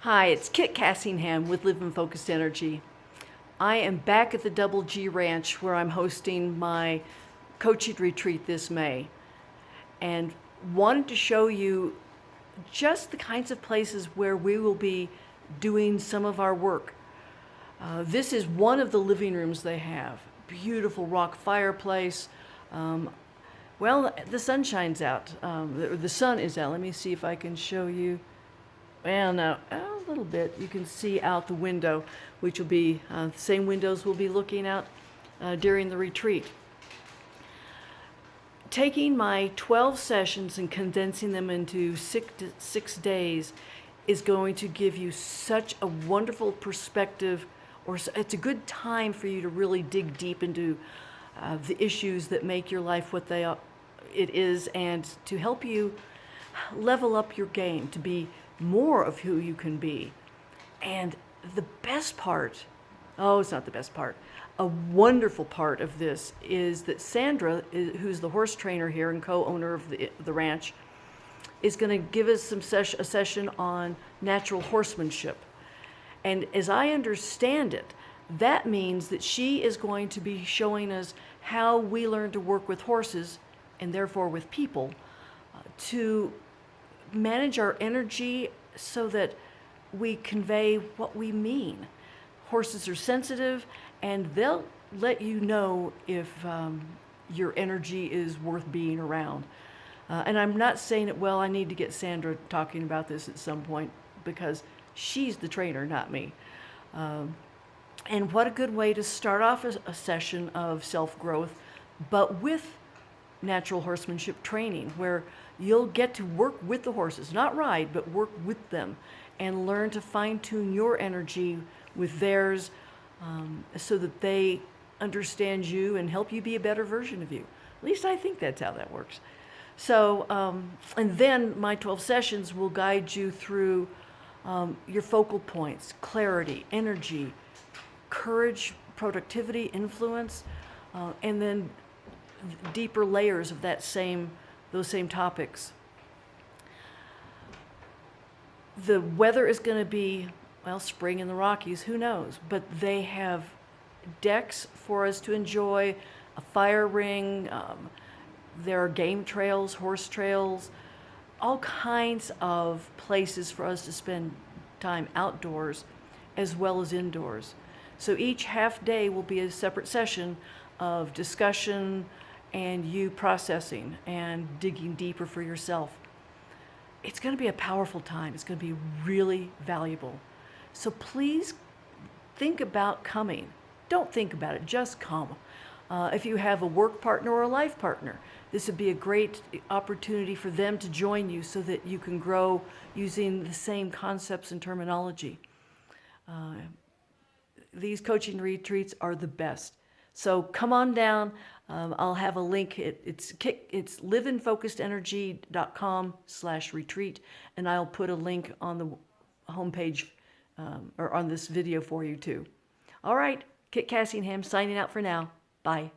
Hi, it's Kit Cassingham with Live in Focused Energy. I am back at the Double G Ranch where I'm hosting my coaching retreat this May, and wanted to show you just the kinds of places where we will be doing some of our work. This is one of the living rooms they have. Beautiful rock fireplace. Well, the sun shines out. The sun is out. Let me see if I can show you. Well, no, a little bit. You can see out the window, which will be the same windows we'll be looking out during the retreat. Taking my 12 sessions and condensing them into 6 days is going to give you such a wonderful perspective, or it's a good time for you to really dig deep into the issues that make your life what it is, and to help you level up your game to be more of who you can be. And the best part, it's not the best part, a wonderful part of this is that Sandra, who's the horse trainer here and co-owner of the ranch, is going to give us a session on natural horsemanship. And as I understand it, that means that she is going to be showing us how we learn to work with horses, and therefore with people, to manage our energy so that we convey what we mean. Horses are sensitive, and they'll let you know if your energy is worth being around. And I'm not saying it, I need to get Sandra talking about this at some point, because she's the trainer, not me. And what a good way to start off a session of self-growth, but with natural horsemanship training, where you'll get to work with the horses, not ride, but work with them, and learn to fine-tune your energy with theirs, so that they understand you and help you be a better version of you. At least I think that's how that works. So, and then my 12 sessions will guide you through your focal points, clarity, energy, courage, productivity, influence, and then deeper layers of those same topics. The weather is going to be, spring in the Rockies, who knows? But they have decks for us to enjoy, a fire ring, there are game trails, horse trails, all kinds of places for us to spend time outdoors as well as indoors. So each half day will be a separate session of discussion and you processing and digging deeper for yourself. It's going to be a powerful time. It's going to be really valuable. So please think about coming. Don't think about it, just come. If you have a work partner or a life partner, this would be a great opportunity for them to join you so that you can grow using the same concepts and terminology. These coaching retreats are the best. So come on down. I'll have a link. It's liveinfocusedenergy.com/retreat, and I'll put a link on the homepage or on this video for you too. All right, Kit Cassingham signing out for now. Bye.